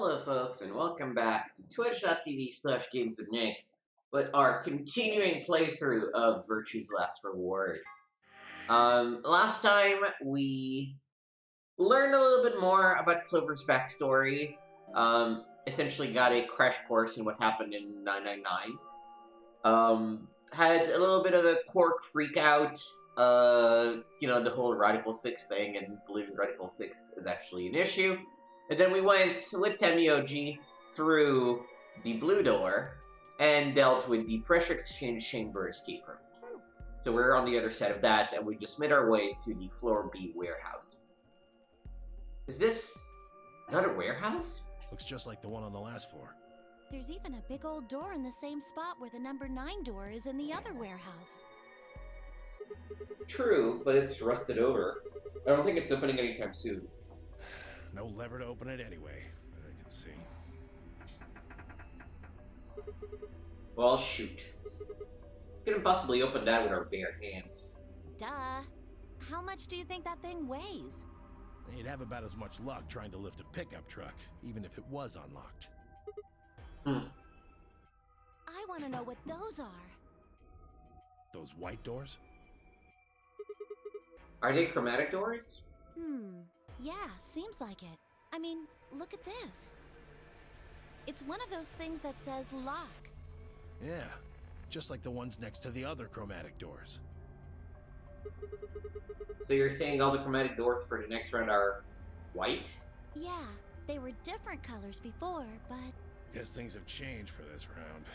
Hello, folks, and welcome back to twitch.tv/Games with Nick, but our continuing playthrough of Virtue's Last Reward. Last time we learned a little bit more about Clover's backstory. Essentially got a crash course in what happened in 999. Had a little bit of a Quark freak out. The whole Radical 6 thing, and believing Radical 6 is actually an issue. And then we went with Temioji through the blue door and dealt with the pressure exchange chamber escape room. So we're on the other side of that, and we just made our way to the floor B warehouse. Is this another warehouse? Looks just like the one on the last floor. There's even a big old door in the same spot where the number 9 door is in the other warehouse. True, but it's rusted over. I don't think it's opening anytime soon. No lever to open it anyway, that I can see. Well, shoot. Couldn't possibly open that with our bare hands. Duh. How much do you think that thing weighs? You'd have about as much luck trying to lift a pickup truck, even if it was unlocked. I want to know what those are. Those white doors? Are they chromatic doors? Yeah, seems like it. I mean, look at this. It's one of those things that says lock. Yeah, just like the ones next to the other chromatic doors. So you're saying all the chromatic doors for the next round are white? Yeah, they were different colors before, but... Guess things have changed for this round.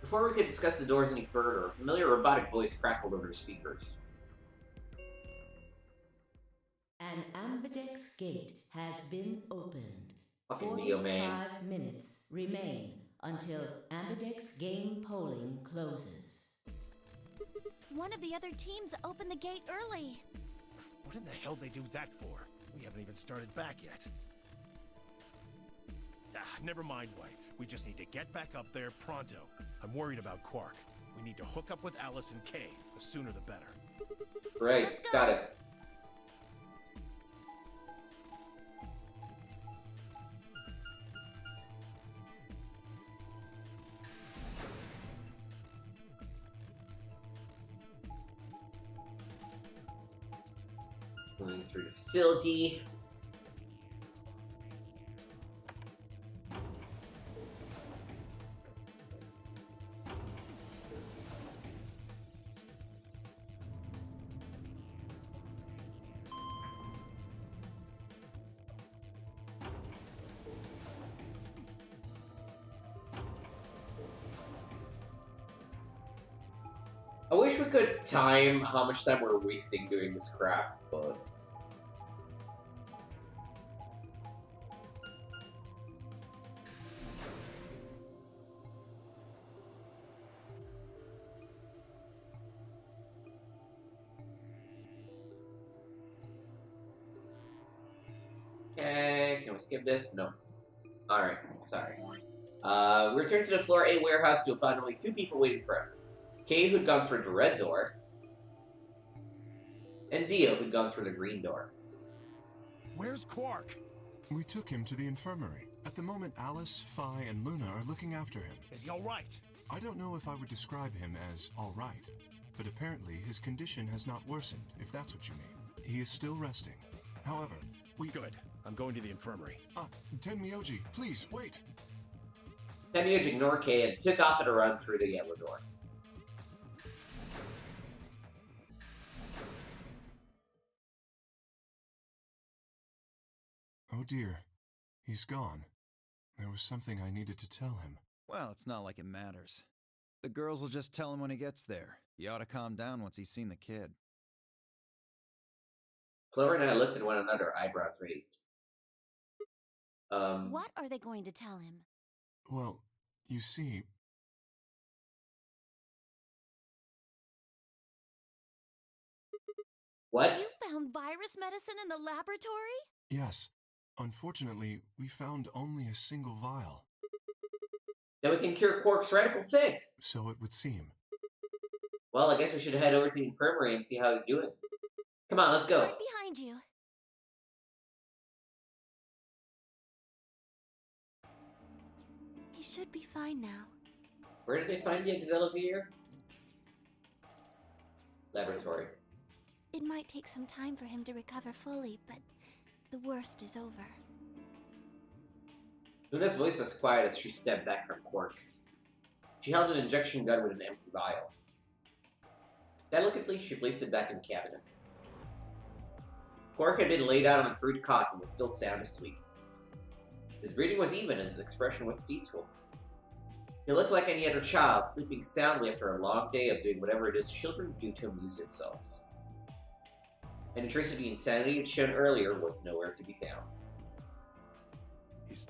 Before we could discuss the doors any further, a familiar robotic voice crackled over the speakers. An ambidex gate has been opened. Fucking Neo, man. 45 minutes remain until ambidex game polling closes. One of the other teams opened the gate early. What in the hell they do that for? We haven't even started back yet. Never mind, White. We just need to get back up there pronto. I'm worried about Quark. We need to hook up with Alice and Kay. The sooner the better. Right, Let's go. got it. Going through the facility. I wish we could time how much time we're wasting doing this crap, but... Okay, can we skip this? No. Alright, sorry. We returned to the floor A warehouse to find only 2 people waiting for us. Kay, who'd gone through the red door, and Dio, who'd gone through the green door. Where's Quark? We took him to the infirmary. At the moment, Alice, Phi, and Luna are looking after him. Is he alright? I don't know if I would describe him as all right, but apparently his condition has not worsened, if that's what you mean. He is still resting. However, we... Good. I'm going to the infirmary. Tenmyoji, please, wait! Temioji ignored Kay and took off at a run through the yellow door. Oh dear, he's gone. There was something I needed to tell him. Well, it's not like it matters. The girls will just tell him when he gets there. He ought to calm down once he's seen the kid. Clover and I looked at one another, eyebrows raised. What are they going to tell him? Well, you see... What? You found virus medicine in the laboratory? Yes. Unfortunately, we found only a single vial. Then we can cure Quark's Radical 6! So it would seem. Well, I guess we should head over to the infirmary and see how he's doing. Come on, let's go. Right behind you. He should be fine now. Where did they find the Excellier? Laboratory. It might take some time for him to recover fully, but the worst is over. Luna's voice was quiet as she stepped back from Quark. She held an injection gun with an empty vial. Delicately, she placed it back in the cabinet. Quark had been laid out on a crude cot and was still sound asleep. His breathing was even and his expression was peaceful. He looked like any other child, sleeping soundly after a long day of doing whatever it is children do to amuse themselves. Any trace of the insanity it shown earlier was nowhere to be found. Is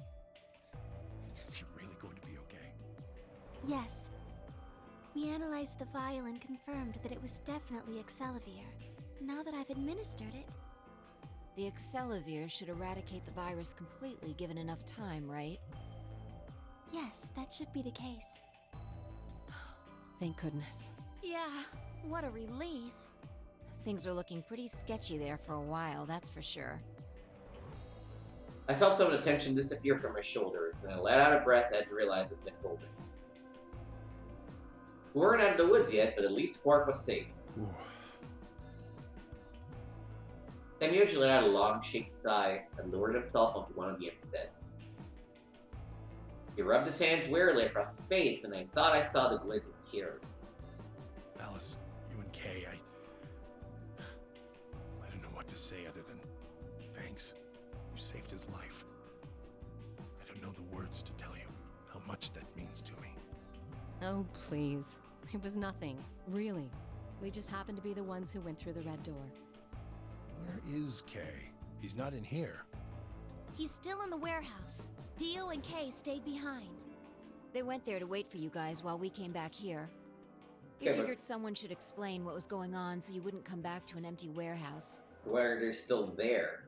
he really going to be okay? Yes. We analyzed the vial and confirmed that it was definitely Excellier. Now that I've administered it... The Excellier should eradicate the virus completely given enough time, right? Yes, that should be the case. Thank goodness. Yeah, what a relief. Things are looking pretty sketchy there for a while, that's for sure. I felt some of the tension disappear from my shoulders, and I let out a breath I hadn't realized I'd been holding. We weren't out of the woods yet, but at least Quark was safe. Ooh. Temyoji let out a long, shaky sigh and lowered himself onto one of the empty beds. He rubbed his hands wearily across his face, and I thought I saw the glint of tears. Alice, you and Kay, I don't know what to say other than thanks. You saved his life. I don't know the words to tell you how much that means to me. Oh, please. It was nothing. Really. We just happened to be the ones who went through the red door. Where is Kay? He's not in here. He's still in the warehouse. Dio and Kay stayed behind. They went there to wait for you guys while we came back here. We Okay, figured someone should explain what was going on so you wouldn't come back to an empty warehouse. Why are they still there?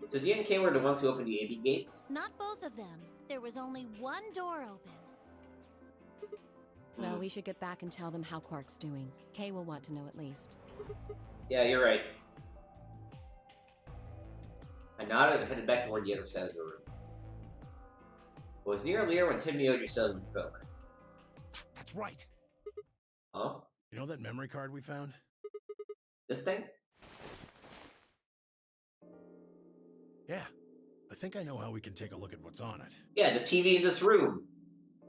So Dio and Kay were the ones who opened the AV gates? Not both of them. There was only one door open. Well, we should get back and tell them how Quark's doing. Kay will want to know at least. Yeah, you're right. I nodded and headed back toward the other side of the room. I was near Lear when Temyoji suddenly spoke. That's right. Huh? You know that memory card we found? This thing? Yeah. I think I know how we can take a look at what's on it. Yeah, the TV in this room,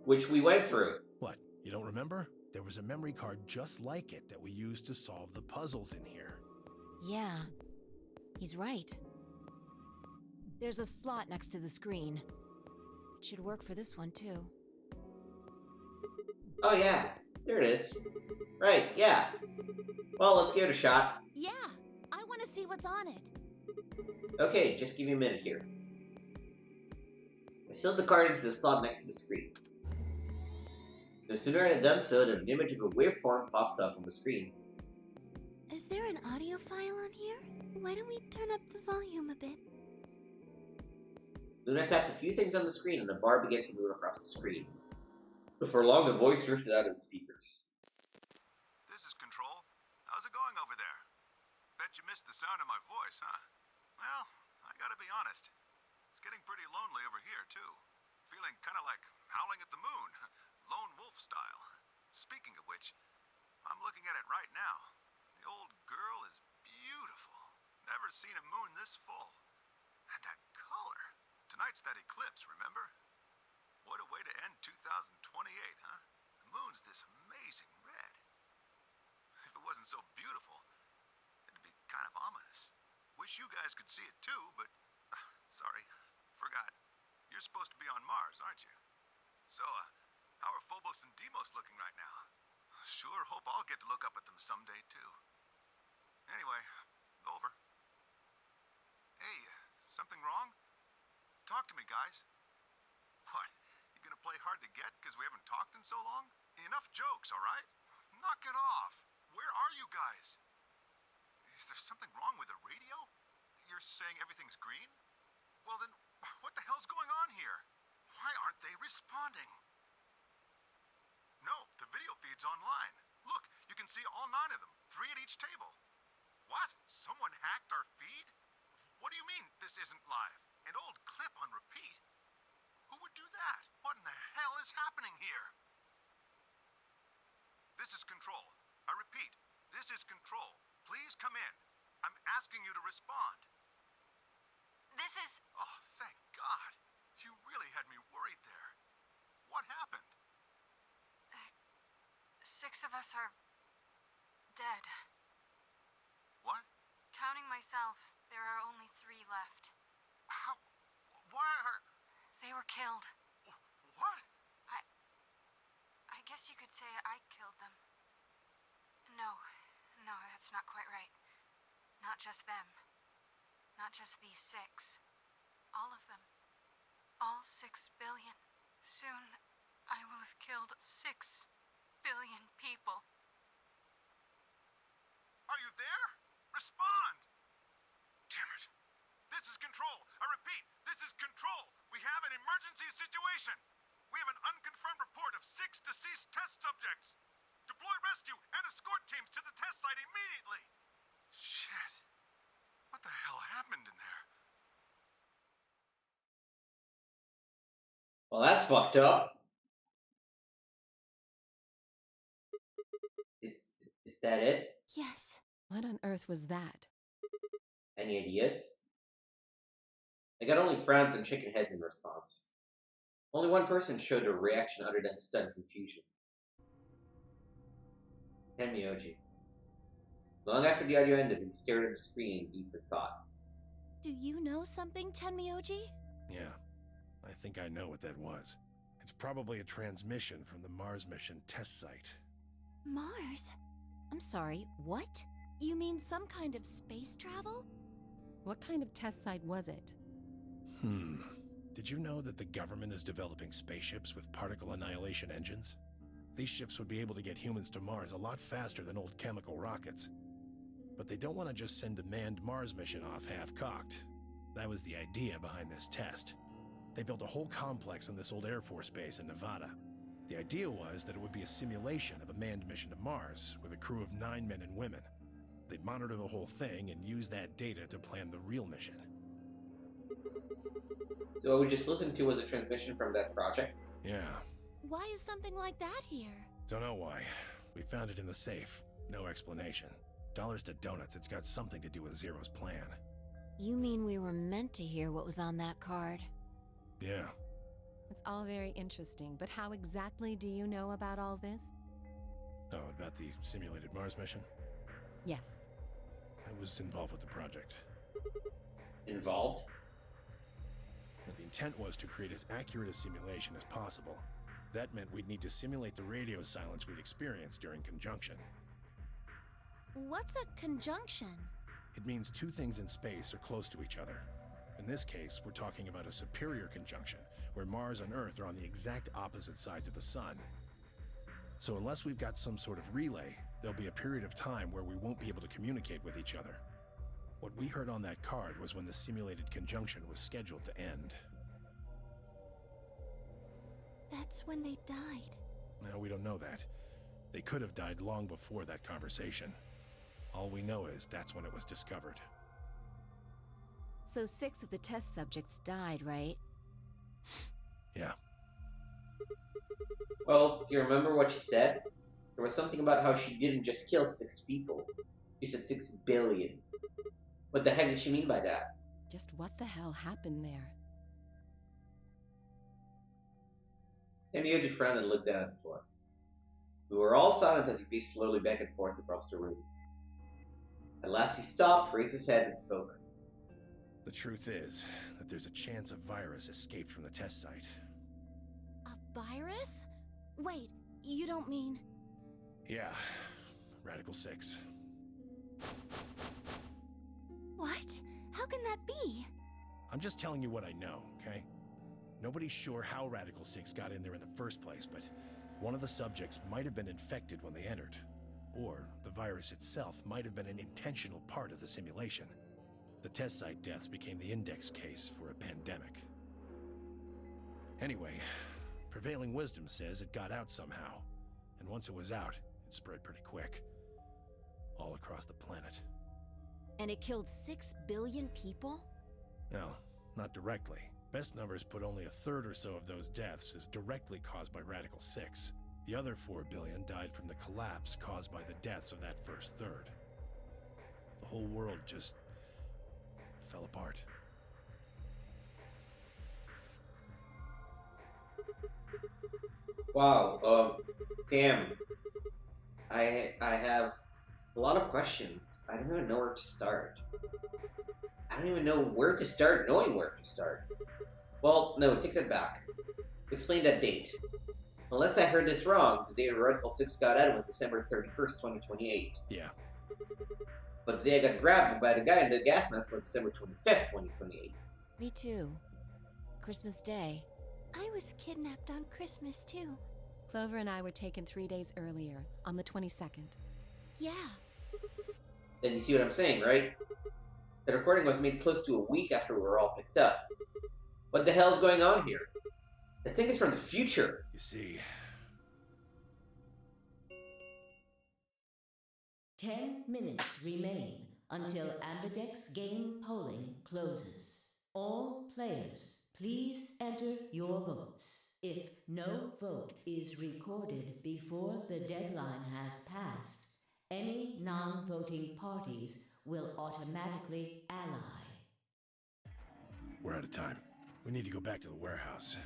which we went through. What? You don't remember? There was a memory card just like it that we used to solve the puzzles in here. Yeah, he's right. There's a slot next to the screen. It should work for this one, too. Oh yeah, there it is. Right, yeah. Well, let's give it a shot. Yeah, I want to see what's on it. Okay, just give me a minute here. I sealed the card into the slot next to the screen. No sooner I had done so than an image of a waveform popped up on the screen. Is there an audio file on here? Why don't we turn up the volume a bit? Luna tapped a few things on the screen and a bar began to move across the screen. Before long, a voice drifted out of the speakers. This is Control. How's it going over there? Bet you missed the sound of my voice, huh? Well, I gotta be honest. It's getting pretty lonely over here, too. Feeling kinda like howling at the moon. Lone wolf style. Speaking of which, I'm looking at it right now. The old girl is beautiful. Never seen a moon this full. And that color. Tonight's that eclipse, remember? What a way to end 2028, huh? The moon's this amazing red. If it wasn't so beautiful, it'd be kind of ominous. Wish you guys could see it too, but... sorry, forgot. You're supposed to be on Mars, aren't you? So, how are Phobos and Deimos looking right now? Sure hope I'll get to look up at them someday, too. Anyway, over. Hey, something wrong? Talk to me, guys. What? You gonna play hard to get because we haven't talked in so long? Enough jokes, all right? Knock it off. Where are you guys? Is there something wrong with the radio? You're saying everything's green? Well then, what the hell's going on here? Why aren't they responding? No, the video feed's online. Look, you can see all 9 of them, 3 at each table. What? Someone hacked our feed? What do you mean this isn't live? An old clip on repeat? Who would do that? What in the hell is happening here? This is Control. I repeat, this is Control. Please come in. I'm asking you to respond. This is... Oh, thank God. You really had me worried there. What happened? 6 of us are... dead. What? Counting myself, there are only 3 left. How? Why are... They were killed. What? I guess you could say I killed them. No, that's not quite right. Not just them. Not just these 6. All of them. All 6 billion. Soon, I will have killed 6 billion people. Are you there? Respond! Damn it. This is Control. I repeat, this is Control. We have an emergency situation. We have an unconfirmed report of 6 deceased test subjects. Deploy rescue and escort teams to the test site immediately. Shit. What the hell happened in there? Well, that's fucked up. Is that it? Yes. What on earth was that? Any ideas? I got only frowns and chicken heads in response. Only one person showed a reaction other than stunned confusion. Tenmyoji. Long after the audio ended, he stared at the screen in deeper thought. Do you know something, Tenmyoji? Yeah, I think I know what that was. It's probably a transmission from the Mars mission test site. Mars? I'm sorry, what? You mean some kind of space travel? What kind of test site was it? Did you know that the government is developing spaceships with particle annihilation engines? These ships would be able to get humans to Mars a lot faster than old chemical rockets. But they don't want to just send a manned Mars mission off half-cocked. That was the idea behind this test. They built a whole complex on this old Air Force base in Nevada. The idea was that it would be a simulation of a manned mission to Mars with a crew of 9 men and women. They'd monitor the whole thing and use that data to plan the real mission. So what we just listened to was a transmission from that project? Yeah. Why is something like that here? Don't know why. We found it in the safe. No explanation. Dollars to donuts, it's got something to do with Zero's plan. You mean we were meant to hear what was on that card? Yeah. It's all very interesting, but how exactly do you know about all this? Oh, about the simulated Mars mission? Yes. I was involved with the project. Involved? The intent was to create as accurate a simulation as possible. That meant we'd need to simulate the radio silence we'd experienced during conjunction. What's a conjunction? It means 2 things in space are close to each other. In this case, we're talking about a superior conjunction, where Mars and Earth are on the exact opposite sides of the Sun. So unless we've got some sort of relay, there'll be a period of time where we won't be able to communicate with each other. What we heard on that card was when the simulated conjunction was scheduled to end. That's when they died. Now, we don't know that. They could have died long before that conversation. All we know is that's when it was discovered. So 6 of the test subjects died, right? Yeah. Well, do you remember what she said? There was something about how she didn't just kill 6 people. She said 6 billion. What the heck did she mean by that? Just what the hell happened there? Tenmyoji frowned and looked down at the floor. We were all silent as he paced slowly back and forth across the room. At last he stopped, raised his head, and spoke. The truth is that there's a chance a virus escaped from the test site. A virus? Wait, you don't mean... Yeah, Radical 6. What? How can that be? I'm just telling you what I know, okay? Nobody's sure how Radical 6 got in there in the first place, but one of the subjects might have been infected when they entered. Or the virus itself might have been an intentional part of the simulation. The test site deaths became the index case for a pandemic. Anyway, prevailing wisdom says it got out somehow, and once it was out, it spread pretty quick. All across the planet. And it killed 6 billion people? No, not directly, Best numbers put only a third or so of those deaths as directly caused by Radical 6. The other 4 billion died from the collapse caused by the deaths of that first third. The whole world just fell apart. Wow, damn. I have a lot of questions. I don't even know where to start. I don't even know where to start knowing where to start. Well, no, take that back. Explain that date. Unless I heard this wrong, the day Radical 6 got out was December 31st, 2028. Yeah. But the day I got grabbed by the guy in the gas mask was December 25th, 2028. Me too. Christmas Day. I was kidnapped on Christmas too. Clover and I were taken 3 days earlier, on the 22nd. Yeah. Then you see what I'm saying, right? The recording was made close to a week after we were all picked up. What the hell's going on here? The thing is from the future. You see, 10 minutes remain until Ambidex game polling closes. All players, please enter your votes. If no vote is recorded before the deadline has passed, any non-voting parties will automatically ally. we're out of time. We need to go back to the warehouse.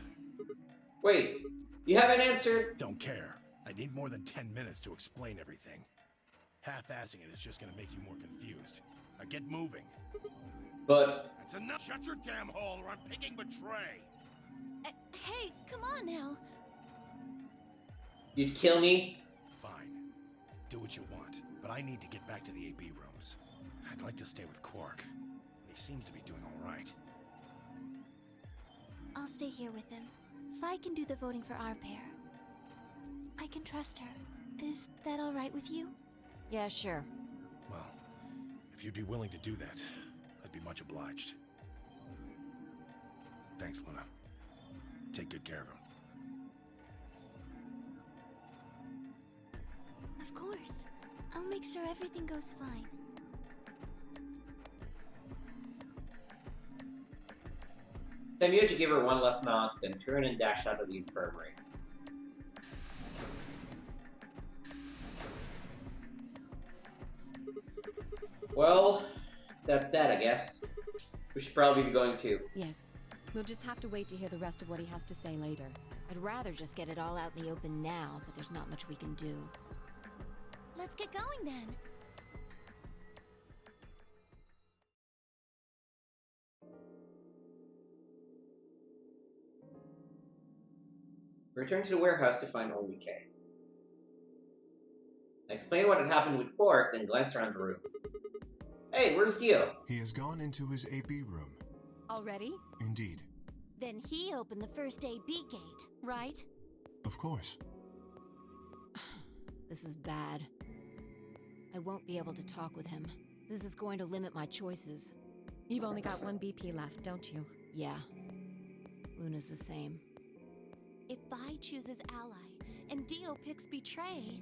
Wait, you haven't answered? Don't care. I need more than 10 minutes to explain everything. Half-assing it is just gonna make you more confused. Now get moving. But That's enough. Shut your damn hole or I'm picking Betray. Hey, come on now. you'd kill me? Fine. Do what you want, but I need to get back to the AB rooms. I'd like to stay with Quark. He seems to be doing all right. I'll stay here with him. Fi can do the voting for our pair. I can trust her. Is that all right with you? Yeah, sure. Well, if you'd be willing to do that, I'd be much obliged. Thanks, Luna. Take good care of him. Of course. I'll make sure everything goes fine. Temyoji gave her one last nod, then turned and dashed out of the infirmary. Well, that's that, I guess. We should probably be going too. Yes. We'll just have to wait to hear the rest of what he has to say later. I'd rather just get it all out in the open now, but there's not much we can do. Let's get going then. Return to the warehouse to find only Kay. Explain what had happened with Quark, then glance around the room. Hey, where's Gio? He has gone into his AB room. Already? Indeed. Then he opened the first AB gate, right? Of course. This is bad. I won't be able to talk with him. This is going to limit my choices. You've only got one BP left, don't you? Yeah. Luna's the same. If Vi chooses Ally and Dio picks Betray...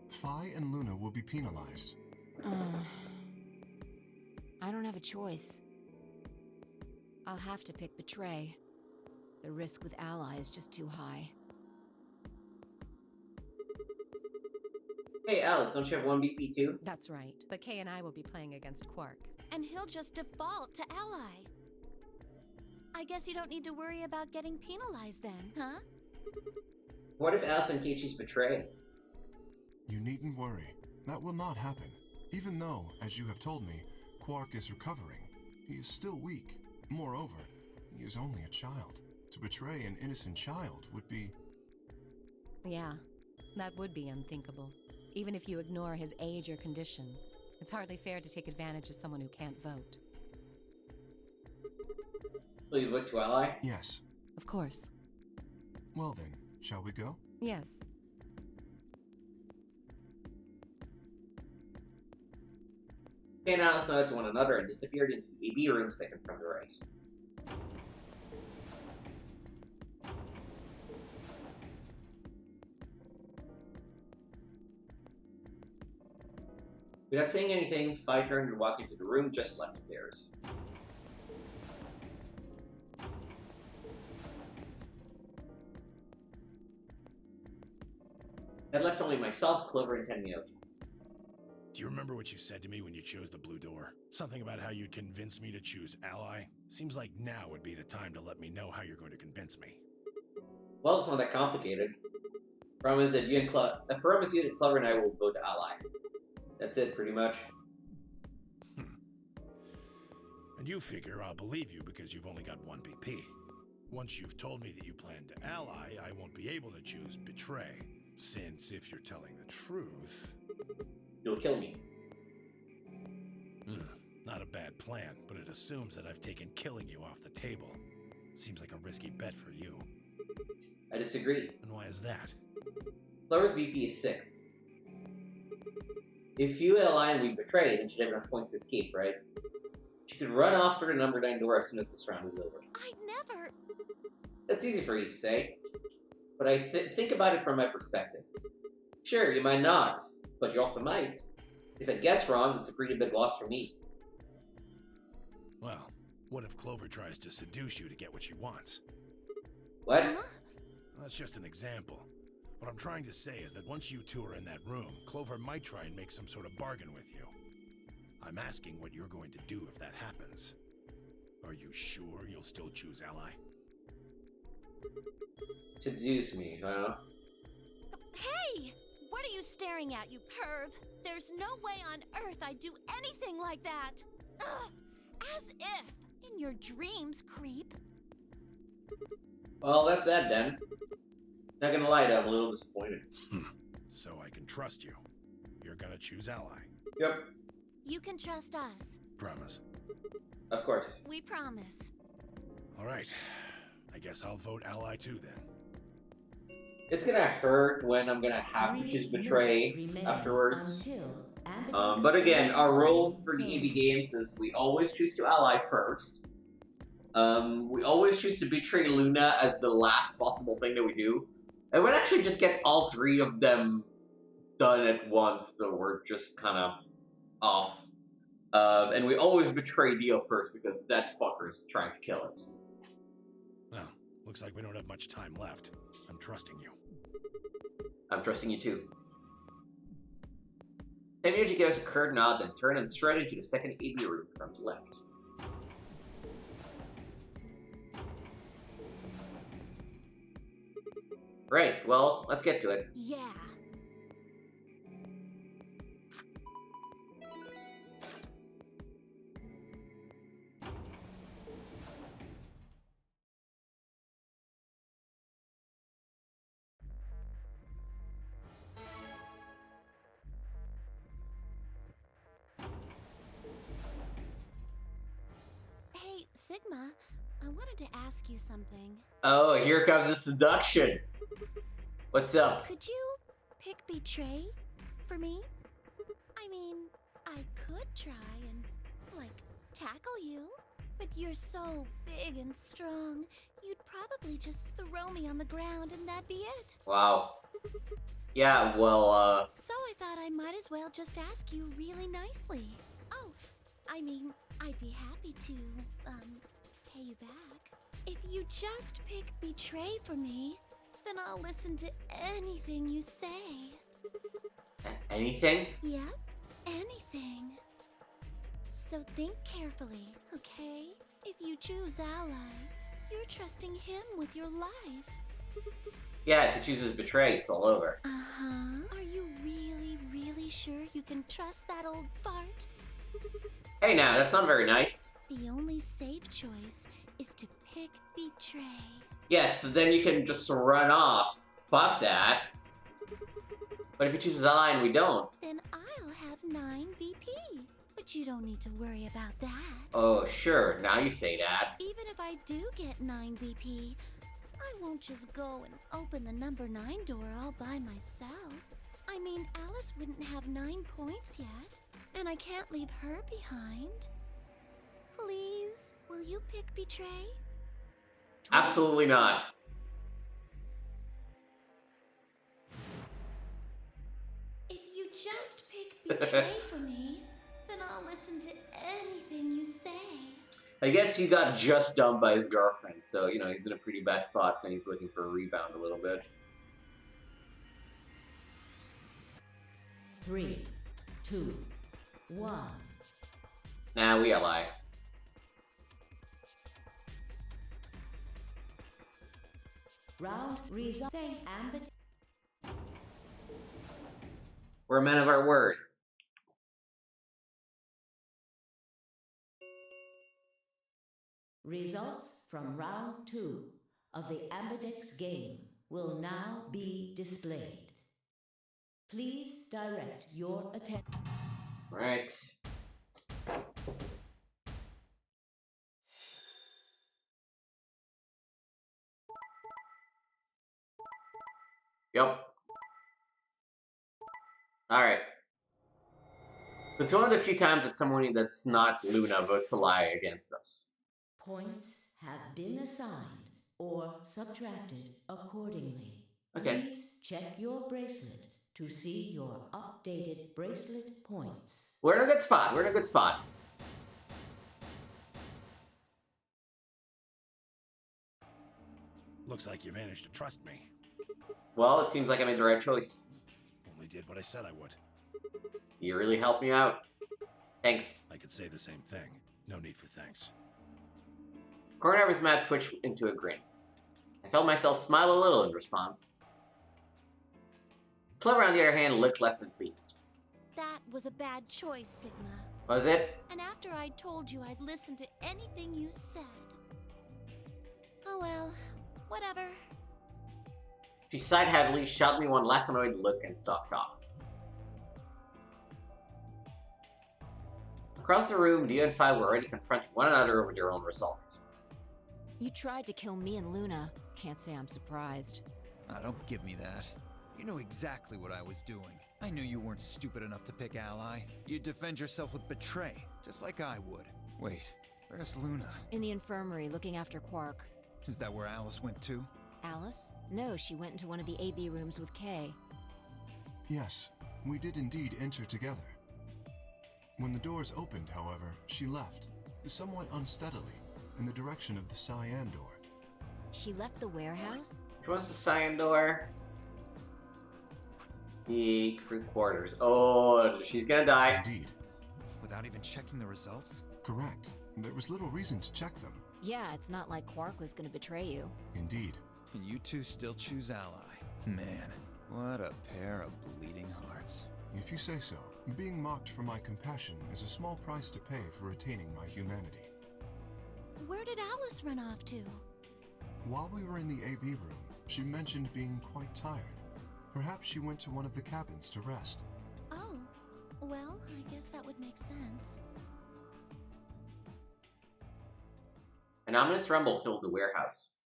Phi and Luna will be penalized. I don't have a choice. I'll have to pick Betray. The risk with Ally is just too high. Hey, Alice, don't you have one BP too? That's right. But Kay and I will be playing against Quark. And he'll just default to Ally. I guess you don't need to worry about getting penalized then, huh? What if Alice and Kay choose Betray? You needn't worry. That will not happen. Even though, as you have told me, Quark is recovering. He is still weak. Moreover, he is only a child. To betray an innocent child would be... Yeah, that would be unthinkable. Even if you ignore his age or condition, it's hardly fair to take advantage of someone who can't vote. Will you vote to Ally? Yes. Of course. Well then, shall we go? Yes. Kay and Alice nodded to one another and disappeared into the AB room second from the right. Without saying anything, Phi turned and walked into the room just left of theirs. That left only myself, Clover, and Tenmyo. Do you remember what you said to me when you chose the blue door? Something about how you'd convince me to choose Ally? Seems like now would be the time to let me know how you're going to convince me. Well, it's not that complicated. Promise that you and I promise you that Clover and I will vote Ally. That's it, pretty much. And you figure I'll believe you because you've only got one BP. Once you've told me that you plan to ally, I won't be able to choose betray. Since if you're telling the truth... You'll kill me. Not a bad plan, but it assumes that I've taken killing you off the table. Seems like a risky bet for you. I disagree. And why is that? Clover's BP is 6. If you ally and we betray, then she'd have enough points to escape, right? She could run off through the number 9 door as soon as this round is over. I'd never... That's easy for you to say, but I think about it from my perspective. Sure, you might not, but you also might. If I guess wrong, it's a pretty big loss for me. Well, what if Clover tries to seduce you to get what she wants? What? Huh? That's just an example. What I'm trying to say is that once you two are in that room, Clover might try and make some sort of bargain with you. I'm asking what you're going to do if that happens. Are you sure you'll still choose Ally? Seduce me, huh? Hey! What are you staring at, you perv? There's no way on earth I'd do anything like that! Ugh! As if! In your dreams, creep! Well, that's that then. Not gonna lie though, I'm a little disappointed. So I can trust you. You're gonna choose Ally. Yep. You can trust us. Promise. Of course. We promise. Alright. I guess I'll vote Ally too then. It's gonna hurt when I'm gonna have to choose Betray afterwards. But again, our rules for the EV games is we always choose to ally first. We always choose to betray Luna as the last possible thing that we do. And we'd actually just get all 3 of them done at once, so we're just kind of off. And we always betray Dio first because that fucker's trying to kill us. Well, looks like we don't have much time left. I'm trusting you. I'm trusting you too. Tenmyo gives a curt nod, then turn and straight into the second AV room from the left. Right, well, let's get to it. Yeah. Hey, Sigma, I wanted to ask you something. Oh, here comes the seduction. What's up? Could you pick Betray for me? I mean, I could try and, like, tackle you, but you're so big and strong, you'd probably just throw me on the ground and that'd be it. Wow. Yeah, well, So I thought I might as well just ask you really nicely. Oh, I mean, I'd be happy to, pay you back. If you just pick Betray for me, then I'll listen to anything you say. Anything? Yep, anything. So think carefully, okay? If you choose Ally, you're trusting him with your life. Yeah, if he chooses Betray, it's all over. Uh-huh. Are you really, really sure you can trust that old fart? Hey now, that's not very nice. The only safe choice is to pick Betray. Yes, so then you can just run off. Fuck that. But if he chooses Ally and we don't... Then I'll have 9 BP. But you don't need to worry about that. Oh, sure, now you say that. Even if I do get 9 BP, I won't just go and open the number 9 door all by myself. I mean, Alice wouldn't have 9 points yet, and I can't leave her behind. Please, will you pick Betray? Absolutely not. If you just pick Betray for me, then I'll listen to anything you say. I guess he got just dumped by his girlfriend, so, you know, he's in a pretty bad spot and he's looking for a rebound a little bit. 3, 2, 1. Nah, we ally. Round result. Ambidex. We're men of our word. Results from round 2 of the Ambidex game will now be displayed. Please direct your attention. Right. Yep. Alright. It's one of the few times that someone that's not Luna votes a lie against us. Points have been assigned or subtracted accordingly. Okay. Please check your bracelet to see your updated bracelet points. We're in a good spot. We're in a good spot. Looks like you managed to trust me. Well, it seems like I made the right choice. Only did what I said I would. You really helped me out. Thanks. I could say the same thing. No need for thanks. Coronavirus map twitched into a grin. I felt myself smile a little in response. Clover, on the other hand, looked less than pleased. That was a bad choice, Sigma. Was it? And after I told you I'd listen to anything you said. Oh well, whatever. She sighed heavily, shot me one last annoyed look, and stalked off. Across the room, Dio and Phi were already confronting one another over their own results. You tried to kill me and Luna. Can't say I'm surprised. Don't give me that. You know exactly what I was doing. I knew you weren't stupid enough to pick Ally. You'd defend yourself with Betray, just like I would. Wait, where's Luna? In the infirmary, looking after Quark. Is that where Alice went too? Alice? No, she went into one of the AB rooms with Kay. Yes, we did indeed enter together. When the doors opened, however, she left, somewhat unsteadily, in the direction of the cyan door. She left the warehouse? Which one's the cyan door? The crew quarters. Oh, she's gonna die. Indeed. Without even checking the results? Correct. There was little reason to check them. Yeah, it's not like Quark was gonna betray you. Indeed. And you two still choose Ally. Man, what a pair of bleeding hearts. If you say so. Being mocked for my compassion is a small price to pay for retaining my humanity. Where did Alice run off to? While we were in the AB room, she mentioned being quite tired. Perhaps she went to one of the cabins to rest. Oh, well, I guess that would make sense. An ominous rumble filled the warehouse.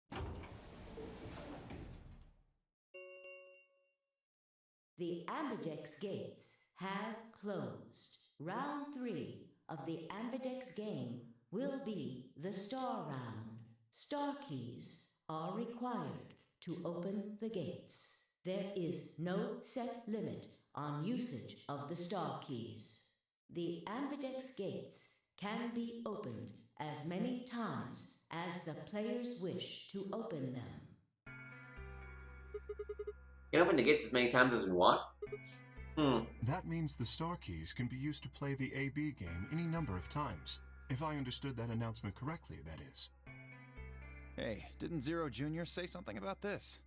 The Ambidex gates have closed. Round 3 of the Ambidex game will be the Star Round. Star keys are required to open the gates. There is no set limit on usage of the Star keys. The Ambidex gates can be opened as many times as the players wish to open them. We can open the gates as many times as we want. That means the star keys can be used to play the AB game any number of times. If I understood that announcement correctly, that is. Hey, didn't Zero Jr. say something about this?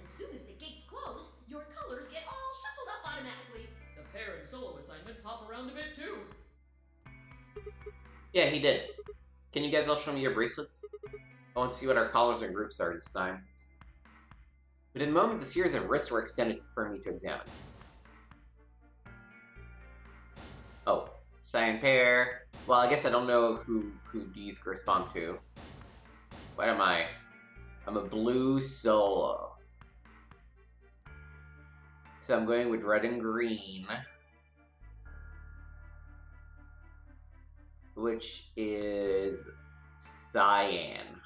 As soon as the gates close, your colors get all shuffled up automatically. The pair and solo assignments hop around a bit too. Yeah, he did. Can you guys all show me your bracelets? I want to see what our colors and groups are this time. Within moments, a series of wrists were extended for me to examine. Oh, cyan pair. Well, I guess I don't know who these correspond to. What am I? I'm a blue solo. So I'm going with red and green. Which is cyan.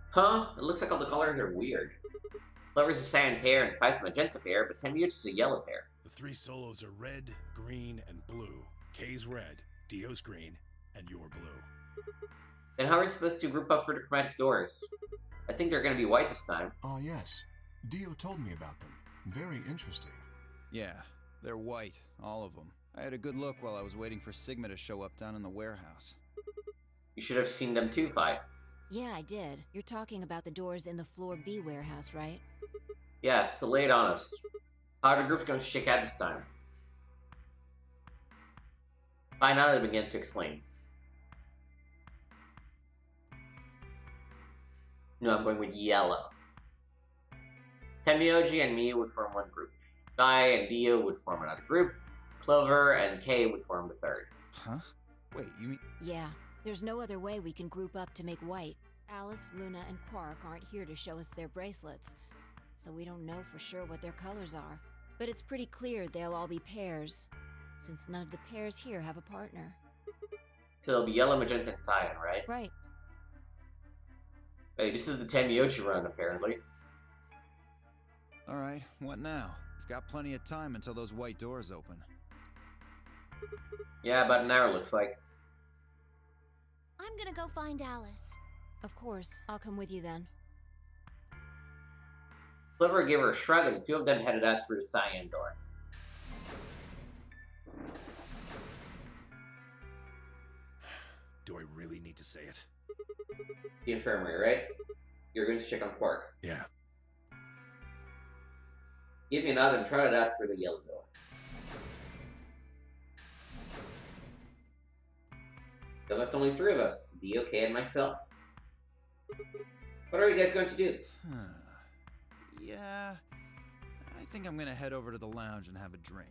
Huh? It looks like all the colors are weird. Clover's a cyan pair and Phi's a magenta pair, but Temiyo's is a yellow pair. The 3 solos are red, green, and blue. Kay's red, Dio's green, and you're blue. Then how are we supposed to group up for the chromatic doors? I think they're gonna be white this time. Ah, yes. Dio told me about them. Very interesting. Yeah, they're white, all of them. I had a good look while I was waiting for Sigma to show up down in the warehouse. You should have seen them too, Fi. Yeah, I did. You're talking about the doors in the Floor B warehouse, right? Yeah, so lay it on us. How are the group's going to shake out this time? By now they begin to explain. No, I'm going with yellow. Temioji and Mia would form one group. Dai and Dio would form another group. Clover and Kay would form the third. Huh? Wait, you mean... Yeah, there's no other way we can group up to make white. Alice, Luna, and Quark aren't here to show us their bracelets, so we don't know for sure what their colors are. But it's pretty clear they'll all be pairs, since none of the pairs here have a partner. So it'll be yellow, magenta, and cyan, right? Right. Hey, this is the Temioji run, apparently. Alright, what now? We've got plenty of time until those white doors open. Yeah, about an hour looks like. I'm gonna go find Alice. Of course, I'll come with you then. Clover gave her a shrug, and the two of them headed out through the cyan door. Do I really need to say it? The infirmary, right? You're going to check on Quark. Yeah. Give me a nod and trot it out through the yellow door. There left only three of us, Dio, Kay, and myself. What are you guys going to do? Yeah, I think I'm gonna head over to the lounge and have a drink.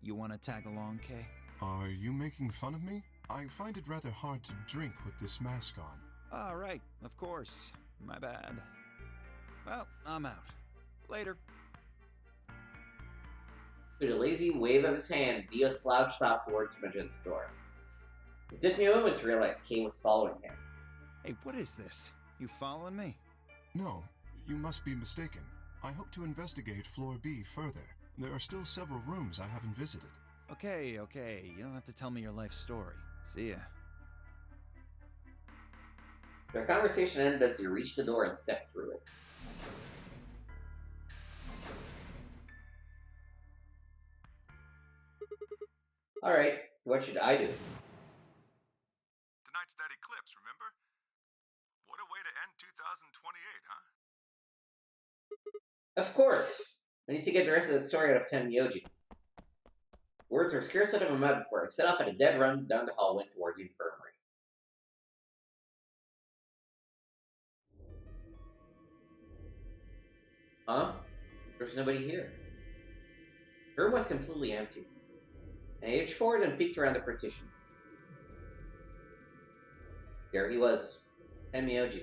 You wanna tag along, Kay? Are you making fun of me? I find it rather hard to drink with this mask on. Ah, right, of course. My bad. Well, I'm out. Later. With a lazy wave of his hand, Dio slouched off towards the magenta door. It took me a moment to realize Kay was following him. Hey, what is this? You following me? No, you must be mistaken. I hope to investigate Floor B further. There are still several rooms I haven't visited. Okay, you don't have to tell me your life story. See ya. Their conversation ended as they reached the door and stepped through it. Alright, what should I do? Tonight's that eclipse, remember? What a way to end 2028, huh? Of course! I need to get the rest of that story out of Tenmyoji. Words were scarce out of my mouth before I set off at a dead run down the hallway toward the infirmary. Huh? There's nobody here. The room was completely empty. I edged forward and peeked around the partition. There he was, Tenmyoji.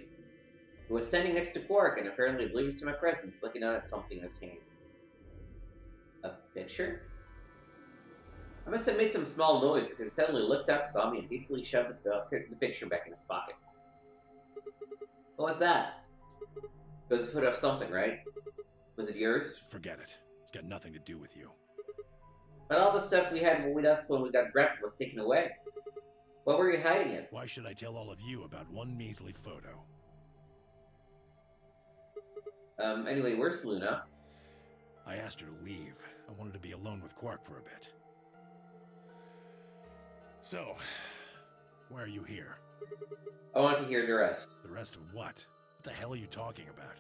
He was standing next to Quark and apparently oblivious to my presence, looking down at something in his hand. A picture? I must have made some small noise because he suddenly looked up, saw me, and hastily shoved the picture back in his pocket. What was that? It was a photo of something, right? Was it yours? Forget it. It's got nothing to do with you. But all the stuff we had with us when we got grabbed was taken away. What were you hiding in? Why should I tell all of you about one measly photo? Anyway, where's Luna? I asked her to leave. I wanted to be alone with Quark for a bit. So, why are you here? I want to hear the rest. The rest of what? What the hell are you talking about?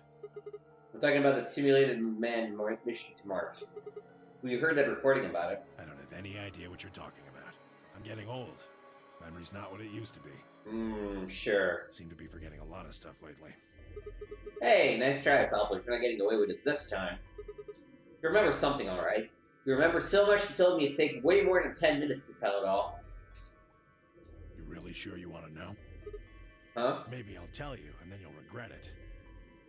I'm talking about the simulated manned mission to Mars. We heard that recording about it. I don't have any idea what you're talking about. I'm getting old. Memory's not what it used to be. Sure. Seem to be forgetting a lot of stuff lately. Hey, nice try, pal, but you're not getting away with it this time. You remember something, alright? You remember so much you told me it'd take way more than 10 minutes to tell it all. You really sure you want to know? Huh? Maybe I'll tell you, and then you'll regret it.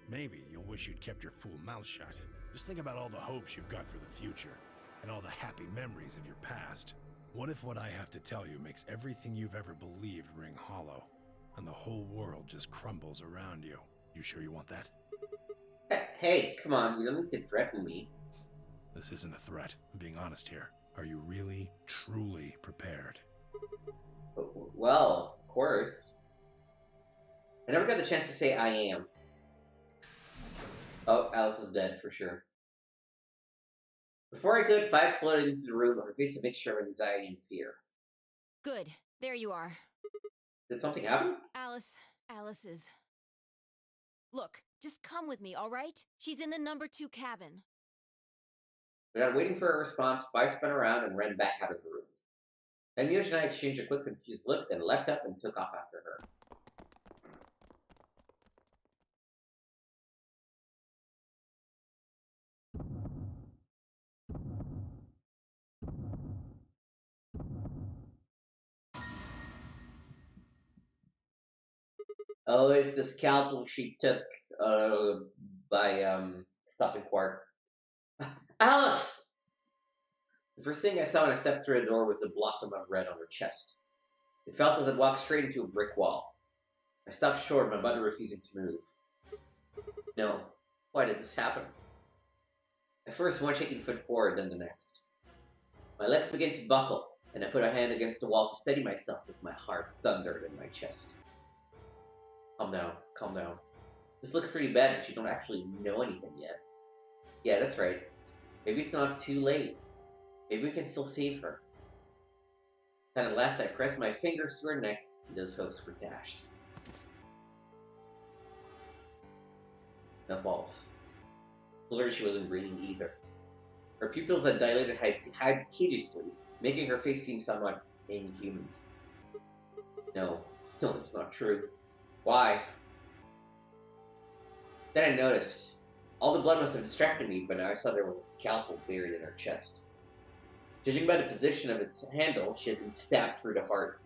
Maybe you'll wish you'd kept your fool mouth shut. Just think about all the hopes you've got for the future, and all the happy memories of your past. What if what I have to tell you makes everything you've ever believed ring hollow, and the whole world just crumbles around you? You sure you want that? Hey, come on, you don't need to threaten me. This isn't a threat. I'm being honest here. Are you really, truly prepared? Well, of course. I never got the chance to say I am. Oh, Alice is dead, for sure. Before I could, fire exploded into the room, her face a mixture of anxiety and fear. Good. There you are. Did something happen? Alice is... Look, just come with me, all right? She's in the number 2 cabin. Without waiting for a response, Vi spun around and ran back out of the room. Then Mioji and I exchanged a quick, confused look, then leapt up and took off after her. Oh, it's the scalpel she took by stopping Quark. Alice! The first thing I saw when I stepped through the door was the blossom of red on her chest. It felt as I'd walked straight into a brick wall. I stopped short, my body refusing to move. No. Why did this happen? At first, one shaking foot forward, then the next. My legs began to buckle, and I put a hand against the wall to steady myself as my heart thundered in my chest. Calm down, calm down. This looks pretty bad, but you don't actually know anything yet. Yeah, that's right. Maybe it's not too late. Maybe we can still save her. And at last I pressed my fingers to her neck, and those hopes were dashed. No false. Clearly she wasn't breathing either. Her pupils had dilated hideously, making her face seem somewhat inhuman. No, it's not true. Why? Then I noticed. All the blood must have distracted me, but now I saw there was a scalpel buried in her chest. Judging by the position of its handle, she had been stabbed through the heart.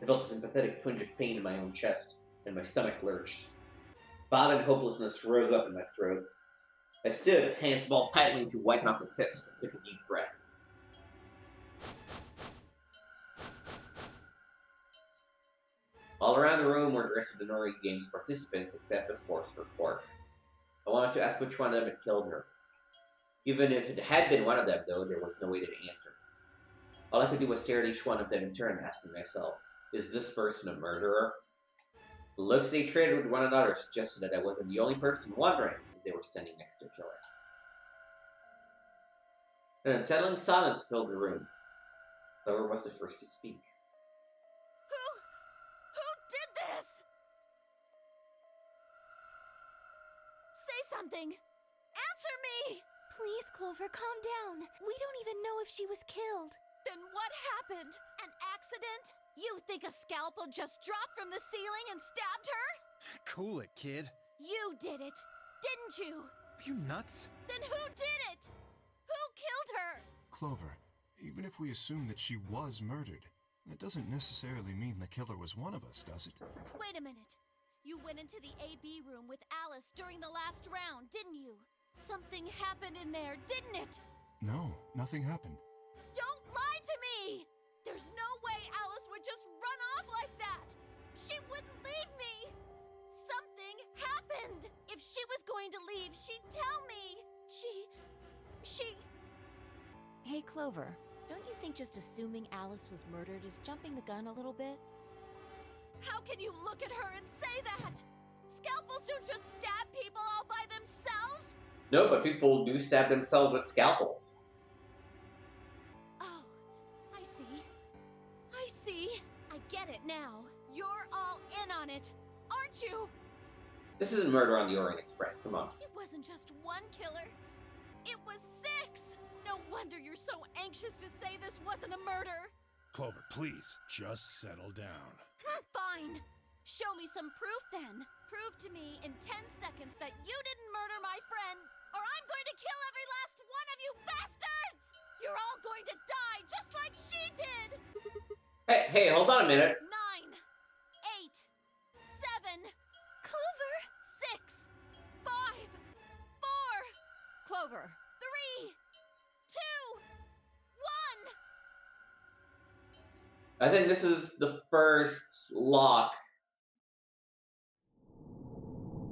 I felt a sympathetic twinge of pain in my own chest, and my stomach lurched. Violent hopelessness rose up in my throat. I stood, hands balled tightly to wiping off the piss, and took a deep breath. All around the room were the rest of the Nori Games participants, except, of course, for Quark. I wanted to ask which one of them had killed her. Even if it had been one of them, though, there was no way to answer. All I could do was stare at each one of them in turn, asking myself, is this person a murderer? The looks they traded with one another suggested that I wasn't the only person wondering if they were standing next to a killer. An unsettling silence filled the room. Clover was the first to speak. Who did this? Say something! Answer me! Please, Clover, calm down. We don't even know if she was killed. Then what happened? An accident? You think a scalpel just dropped from the ceiling and stabbed her? Cool it, kid. You did it, didn't you? Are you nuts? Then who did it? Who killed her? Clover, even if we assume that she was murdered, that doesn't necessarily mean the killer was one of us, does it? Wait a minute. You went into the AB room with Alice during the last round, didn't you? Something happened in there, didn't it? No, nothing happened. Don't lie to me! There's no way Alice would just run off like that! She wouldn't leave me! Something happened! If she was going to leave, she'd tell me! She... Hey, Clover, don't you think just assuming Alice was murdered is jumping the gun a little bit? How can you look at her and say that? Scalpels don't just stab people all by themselves! No, but people do stab themselves with scalpels. Oh, I see. I see. I get it now. You're all in on it, aren't you? This isn't Murder on the Orient Express, come on. It wasn't just one killer. It was 6! No wonder you're so anxious to say this wasn't a murder. Clover, please, just settle down. Fine. Show me some proof then. Prove to me in 10 seconds that you didn't murder my friend, or I'm going to kill every last one of you bastards! You're all going to die just like she did! Hey, hold on a minute. 9, 8, 7, Clover! 6, 5, 4, Clover! 3, 2, 1. I think this is the first lock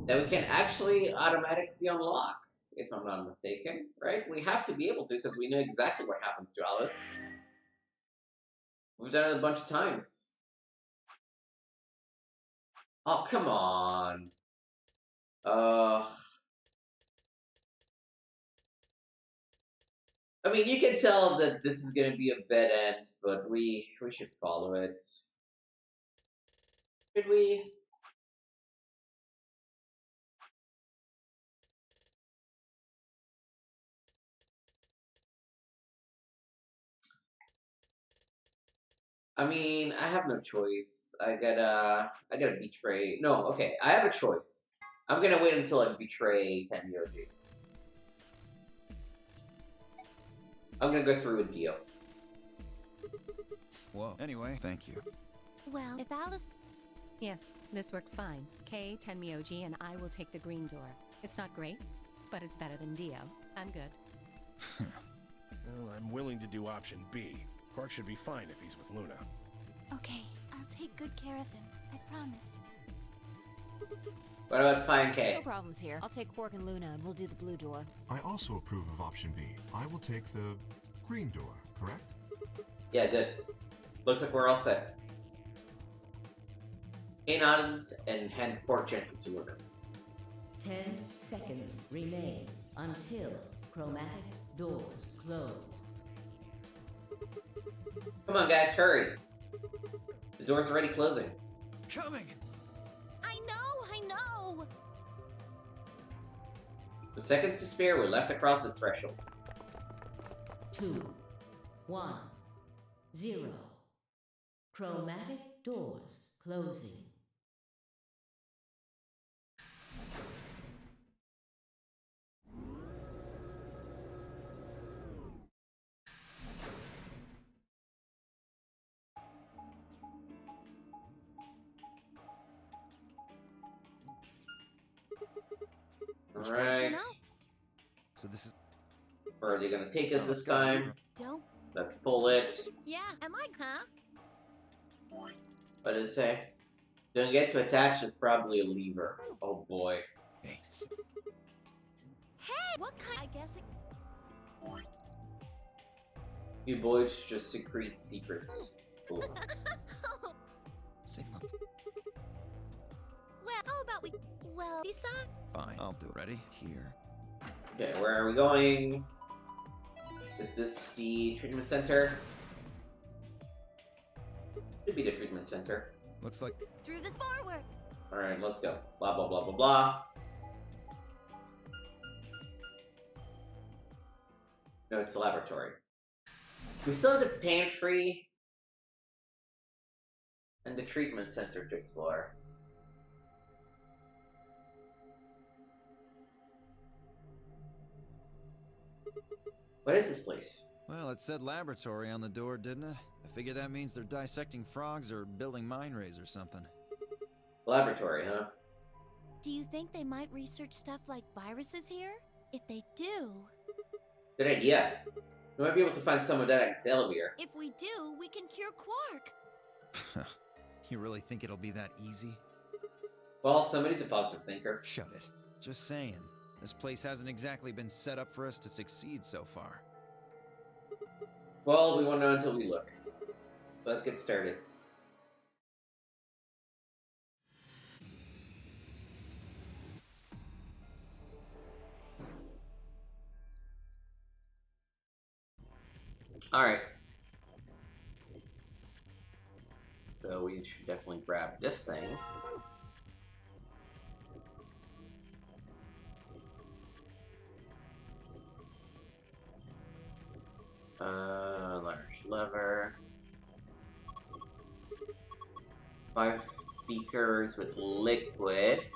that we can actually automatically unlock, if I'm not mistaken, right? We have to be able to, because we know exactly what happens to Alice. We've done it a bunch of times. Oh, come on. I mean, you can tell that this is gonna be a bad end, but we should follow it. Should we? I mean, I have no choice. I gotta betray. No, okay, I have a choice. I'm gonna wait until I betray Tenmyoji. I'm gonna go through with Dio. Whoa. Anyway, thank you. Well, if Alice... Yes, this works fine. Kay, Tenmyoji, and I will take the green door. It's not great, but it's better than Dio. I'm good. Well, I'm willing to do option B. Quark should be fine if he's with Luna. Okay, I'll take good care of him. I promise. What about Fine K? No problems here. I'll take Quark and Luna and we'll do the blue door. I also approve of option B. I will take the green door, correct? Yeah, good. Looks like we're all set. Kay nodded and hand the port gently to Luna. 10 seconds remain until chromatic doors close. Come on, guys, hurry. The door's already closing. Coming! I know! With seconds to spare, we're left across the threshold. 2, 1, 0. Chromatic doors closing. Alright. So this is... Where are they gonna take us this time? Don't... Let's pull it. Yeah, am I, huh? What does it say? Don't get to attach, it's probably a lever. Oh boy. Hey, Hey! What kind... I guess it... You boys just secrete secrets. Ooh. Sigma. Well, how about we... Well, besides... Fine, I'll do it. Ready? Here. Okay, where are we going? Is this the treatment center? Should be the treatment center. Looks like... Through this forward! Alright, let's go. Blah, blah, blah, blah, blah. No, it's the laboratory. We still have the pantry and the treatment center to explore. What is this place? Well, it said laboratory on the door, didn't it? I figure that means they're dissecting frogs or building mine rays or something. Laboratory, huh? Do you think they might research stuff like viruses here? If they do... Good idea. We might be able to find some of that at Xelavir. If we do, we can cure Quark! You really think it'll be that easy? Well, somebody's a positive thinker. Shut it. Just saying. This place hasn't exactly been set up for us to succeed so far. Well, we won't know until we look. Let's get started. Alright. So we should definitely grab this thing. Large lever. 5 beakers with liquid.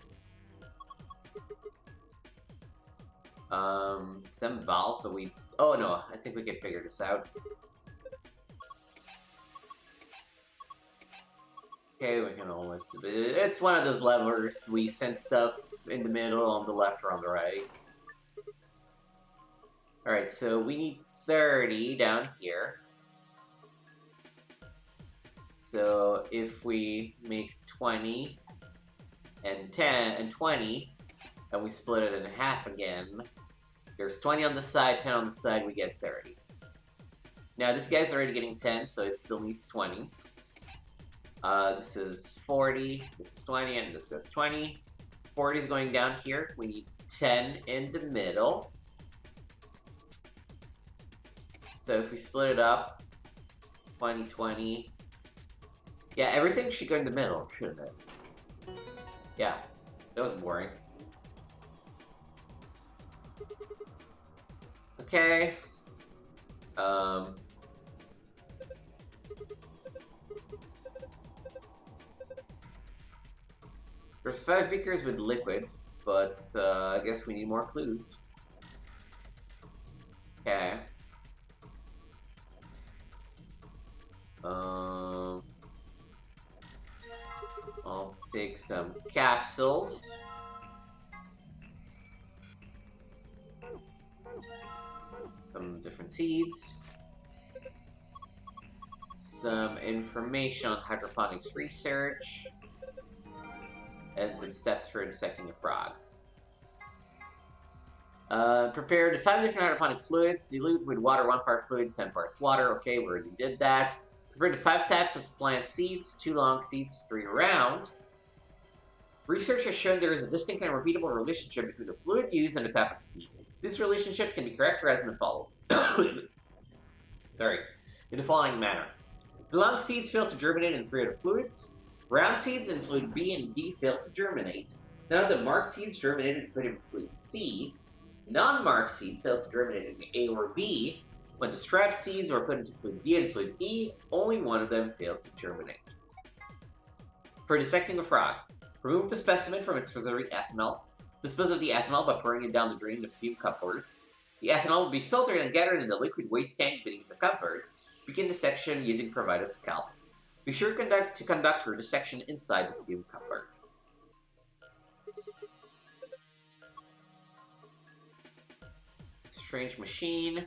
Some valves, but we... Oh no, I think we can figure this out. Okay, we can almost... It's one of those levers. We send stuff in the middle, on the left, or on the right. Alright, so we need 30 down here. So if we make 20 and 10 and 20, and we split it in half again, there's 20 on the side, 10 on the side, we get 30. Now this guy's already getting 10, so it still needs 20. This is 40, this is 20, and this goes 20. 40 is going down here. We need 10 in the middle. So if we split it up, 2020. Yeah, everything should go in the middle, shouldn't it? Yeah, that was boring. Okay. There's 5 beakers with liquid, but I guess we need more clues. Okay. I'll take some capsules. Some different seeds. Some information on hydroponics research. And some steps for dissecting a frog. Prepared 5 different hydroponic fluids. Dilute with water 1 part fluid, 10 parts water. Okay, we already did that. Prepared 5 types of plant seeds, 2 long seeds, 3 round. Research has shown there is a distinct and repeatable relationship between the fluid used and the type of seed. These relationships can be characterized in the following. In the following manner. The long seeds fail to germinate in 3 other fluids. Round seeds in fluid B and D fail to germinate. None of the marked seeds germinated to put in fluid C. Non-marked seeds fail to germinate in A or B. When the striped seeds were put into fluid D and fluid E, only one of them failed to germinate. For dissecting a frog, remove the specimen from its preserving ethanol. Dispose of the ethanol by pouring it down the drain in the fume cupboard. The ethanol will be filtered and gathered in the liquid waste tank beneath the cupboard. Begin dissection using provided scalpel. Be sure to conduct your dissection inside the fume cupboard. Strange machine.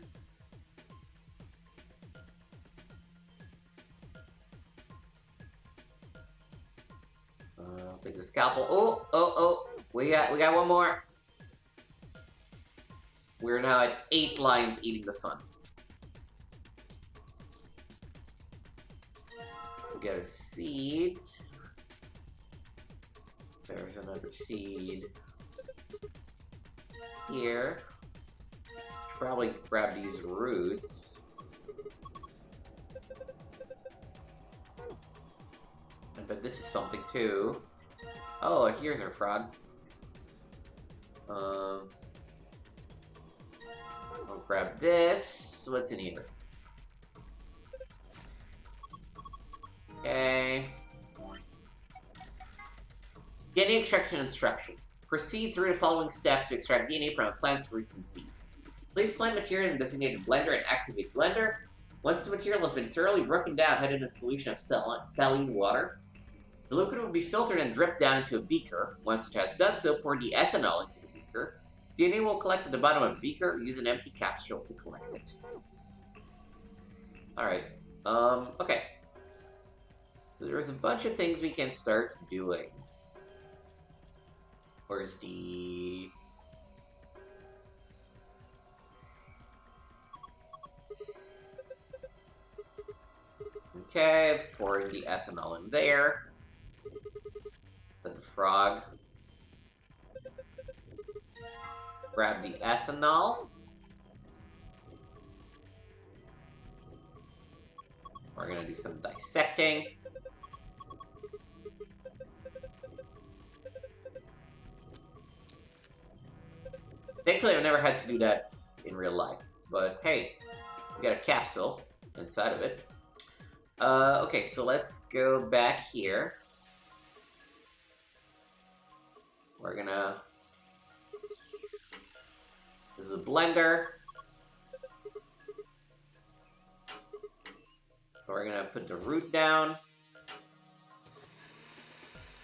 I'll take the scalpel. Oh! We got one more. We're now at 8 lions eating the sun. We get a seed. There's another seed. Here. Should probably grab these roots. But this is something too. Oh, here's our frog. I'll grab this. What's in here? Okay. DNA extraction instruction. Proceed through the following steps to extract DNA from a plant's roots and seeds. Place plant material in a designated blender and activate blender. Once the material has been thoroughly broken down, head in a solution of saline water. The liquid will be filtered and dripped down into a beaker. Once it has done so, pour the ethanol into the beaker. DNA will collect at the bottom of the beaker. Use an empty capsule to collect it. Alright. Okay. So there's a bunch of things we can start doing. Where's the... Okay, pouring the ethanol in there. Then the frog. Grab the ethanol. We're gonna do some dissecting. Thankfully, I've never had to do that in real life. But hey, we got a capsule inside of it. Okay, so let's go back here. We're gonna... This is a blender. We're gonna put the root down.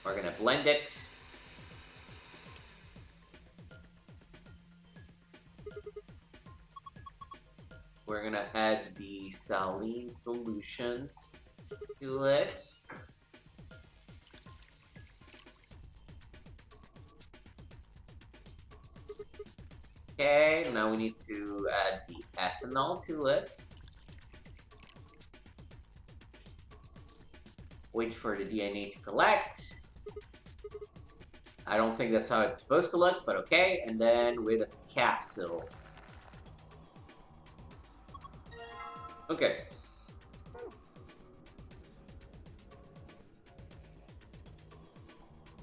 We're gonna blend it. We're gonna add the saline solutions to it. Okay, now we need to add the ethanol to it. Wait for the DNA to collect. I don't think that's how it's supposed to look, but okay. And then with a capsule. Okay.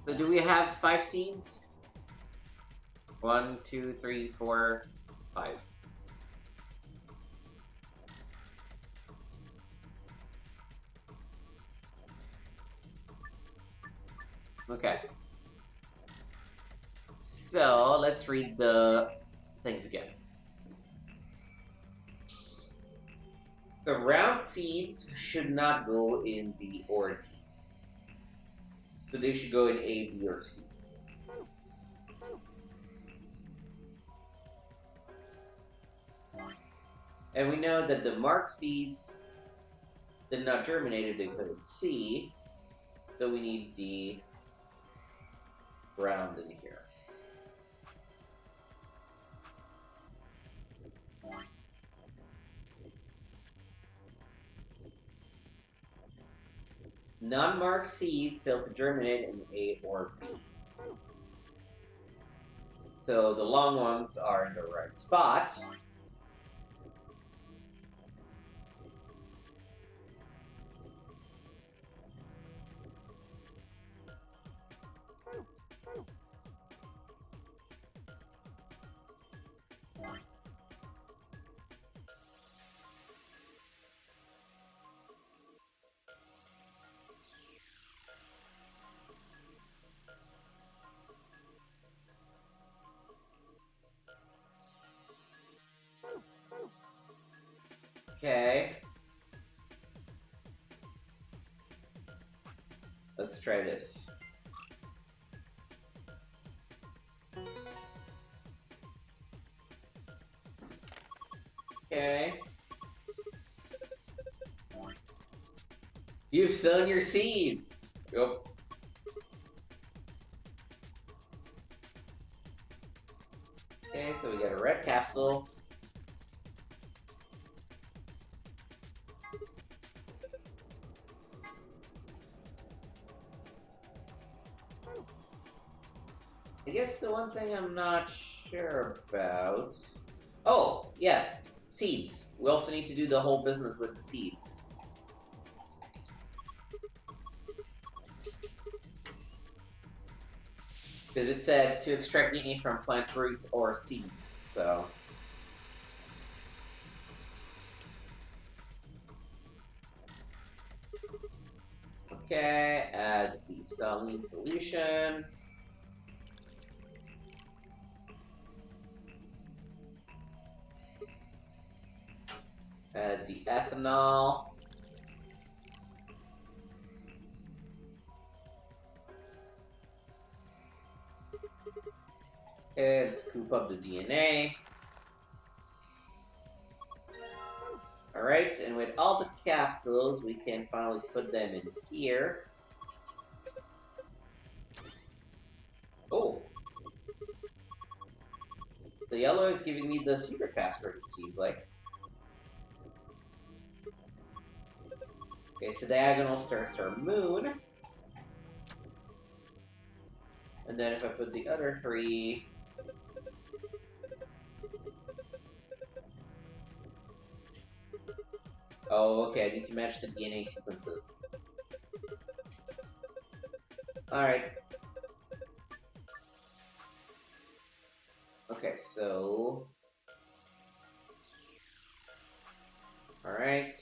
So do we have 5 seeds? 1, 2, 3, 4, 5. Okay. So let's read the things again. The round seeds should not go in B or D. So they should go in A, B, or C. And we know that the marked seeds did not germinate if they put in C, so we need D round in here. Non-marked seeds fail to germinate in A or B. So the long ones are in the right spot. Okay. Let's try this. Okay. You've sown your seeds. Yep. Okay, so we got a red capsule. I guess the one thing I'm not sure about... Oh, yeah, seeds. We also need to do the whole business with the seeds. Because it said to extract DNA from plant roots or seeds, so... Okay, add the saline solution. Add the ethanol. And scoop up the DNA. Alright, and with all the capsules, we can finally put them in here. Oh! The yellow is giving me the secret password, it seems like. Okay, it's a diagonal star star moon. And then if I put the other 3... Oh, okay, I need to match the DNA sequences. Alright. Okay, so... Alright,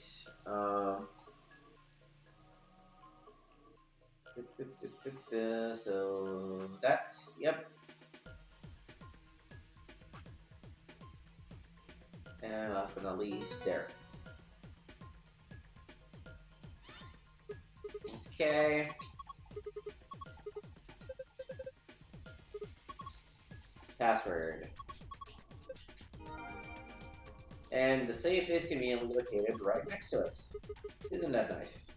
so that, yep. And last but not least, there. Okay. Password. And the safe is conveniently located right next to us. Isn't that nice?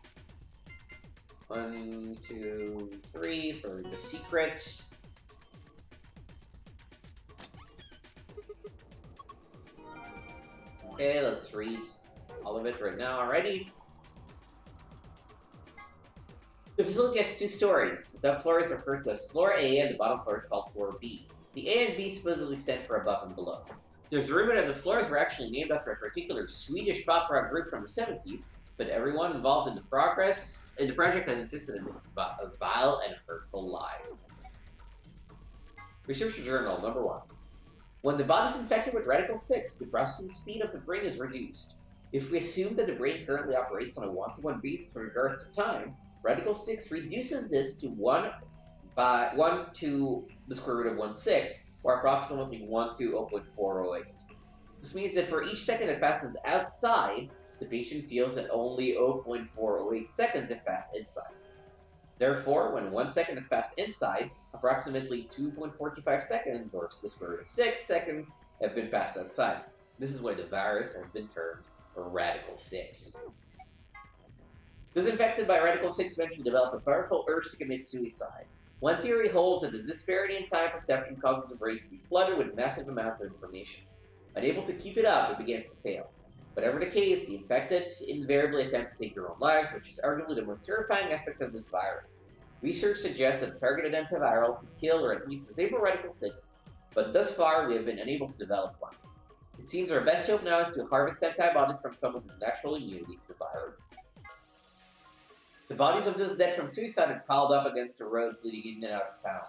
1, 2, 3 for the secret. Okay, let's read all of it right now already. The facility has 2 stories. The top floor is referred to as Floor A, and the bottom floor is called Floor B. The A and B supposedly stand for above and below. There's a rumor that the floors were actually named after a particular Swedish pop rock group from the 70s, but everyone involved in the project has insisted on this vile and hurtful lie. Research Journal number 1. When the body is infected with Radical 6, the processing speed of the brain is reduced. If we assume that the brain currently operates on a 1-to-1 basis with regards to time, Radical 6 reduces this to 1 to the square root of 1/6, or approximately 1 to 0.408. This means that for each second that passes outside, the patient feels that only 0.408 seconds have passed inside. Therefore, when 1 second has passed inside, approximately 2.45 seconds, or the square root of 6 seconds, have been passed outside. This is why the virus has been termed Radical 6. Those infected by Radical 6 eventually develop a powerful urge to commit suicide. One theory holds that the disparity in time perception causes the brain to be flooded with massive amounts of information. Unable to keep it up, it begins to fail. Whatever the case, the infected invariably attempt to take their own lives, which is arguably the most terrifying aspect of this virus. Research suggests that the targeted antiviral could kill or at least disable Radical 6, but thus far we have been unable to develop one. It seems our best hope now is to harvest antibodies from someone with natural immunity to the virus. The bodies of those dead from suicide had piled up against the roads leading in and out of town.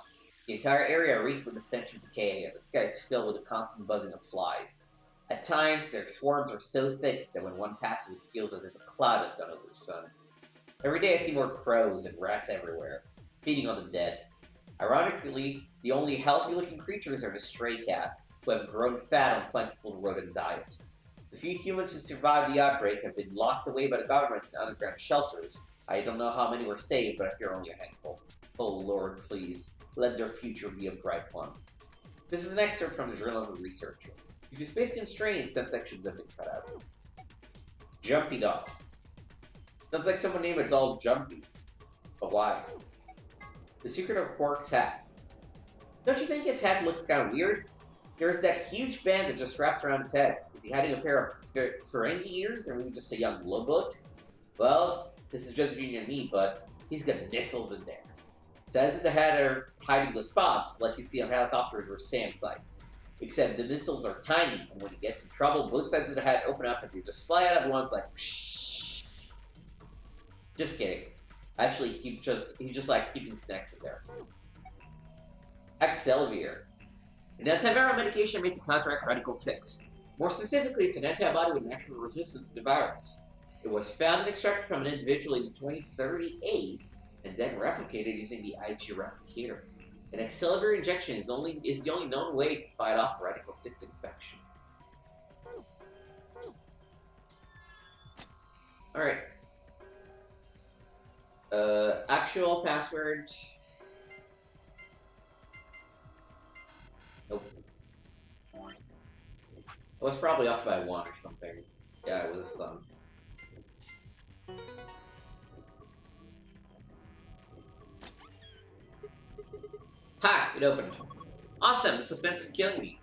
The entire area reeked with the stench of decay, and the sky is filled with a constant buzzing of flies. At times, their swarms are so thick that when one passes, it feels as if a cloud has gone over the sun. Every day I see more crows and rats everywhere, feeding on the dead. Ironically, the only healthy-looking creatures are the stray cats, who have grown fat on plentiful rodent diet. The few humans who survived the outbreak have been locked away by the government in underground shelters. I don't know how many were saved, but I fear only a handful. Oh Lord, please, let their future be a bright one. This is an excerpt from the Journal of a Researcher. Due to space constraints, some sections have been cut out. Jumpy Dog. Sounds like someone named a doll Jumpy. But why? The secret of Quark's hat. Don't you think his hat looks kind of weird? There's that huge band that just wraps around his head. Is he hiding a pair of Ferengi ears, or maybe just a young Lobot? Well, this is just between you and me, but he's got missiles in there. Sides of the head are hiding the spots, like you see on helicopters or SAM sites. Except the missiles are tiny, and when he gets in trouble, both sides of the head open up and they just fly out at once like pshh. Just kidding. Actually, he just like keeping snacks in there. Axelavir. An antiviral medication made to counteract Radical 6. More specifically, it's an antibody with natural resistance to the virus. It was found and extracted from an individual in 2038, and then replicated using the IG replicator. An Axelavir injection is the only known way to fight off Radical 6 infection. Alright. Actual password. Nope. It was probably off by 1 or something. Yeah, it was a sum. Ha! It opened. Awesome! The suspense is killing me.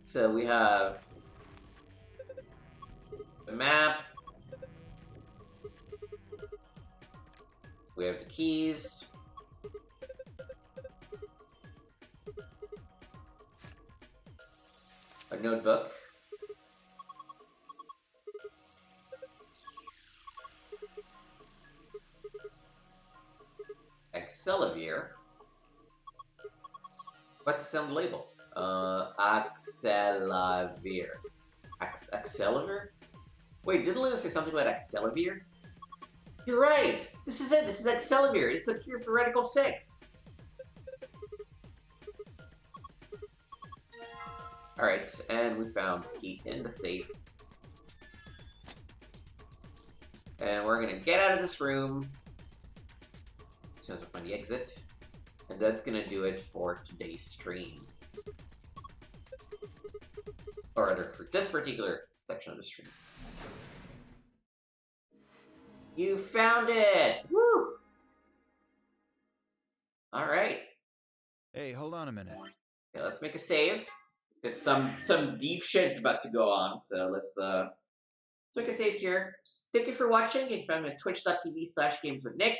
So we have the map. We have the keys. A notebook. Axelavir. What's the label? Axelavir. Axelavir? Wait, didn't Luna say something about Axelavir? You're right! This is it! This is Axelavir! It's a cure for Radical 6! Alright, and we found the key in the safe. And we're gonna get out of this room as soon as I find the exit. And that's gonna do it for today's stream. Or rather, for this particular section of the stream. You found it! Woo! Alright. Hey, hold on a minute. Okay, let's make a save. Because some deep shit's about to go on, so let's make a save here. Thank you for watching. You can find me at twitch.tv/gameswithnick.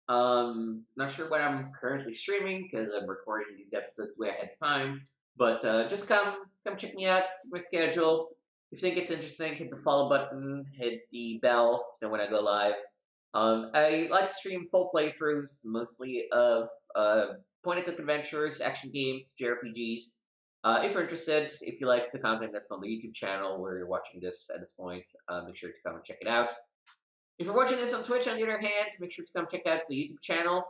Not sure what I'm currently streaming, because I'm recording these episodes way ahead of time. But just come check me out, see my schedule. If you think it's interesting, hit the follow button, hit the bell to know when I go live. I like to stream full playthroughs, mostly of point-and-click adventures, action games, JRPGs. If you're interested, if you like the content that's on the YouTube channel where you're watching this at this point, make sure to come and check it out. If you're watching this on Twitch, on the other hand, make sure to come check out the YouTube channel.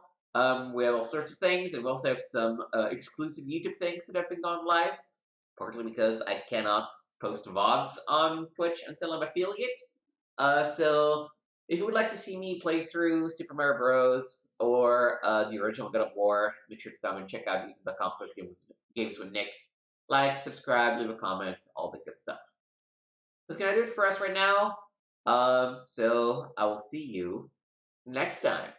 We have all sorts of things, and we also have some exclusive YouTube things that have been gone live, partly because I cannot post VODs on Twitch until I'm affiliate. So if you would like to see me play through Super Mario Bros. Or the original God of War, make sure to come and check out youtube.com/Games with Nick. Like, subscribe, leave a comment, all the good stuff. That's gonna do it for us right now. So I will see you next time.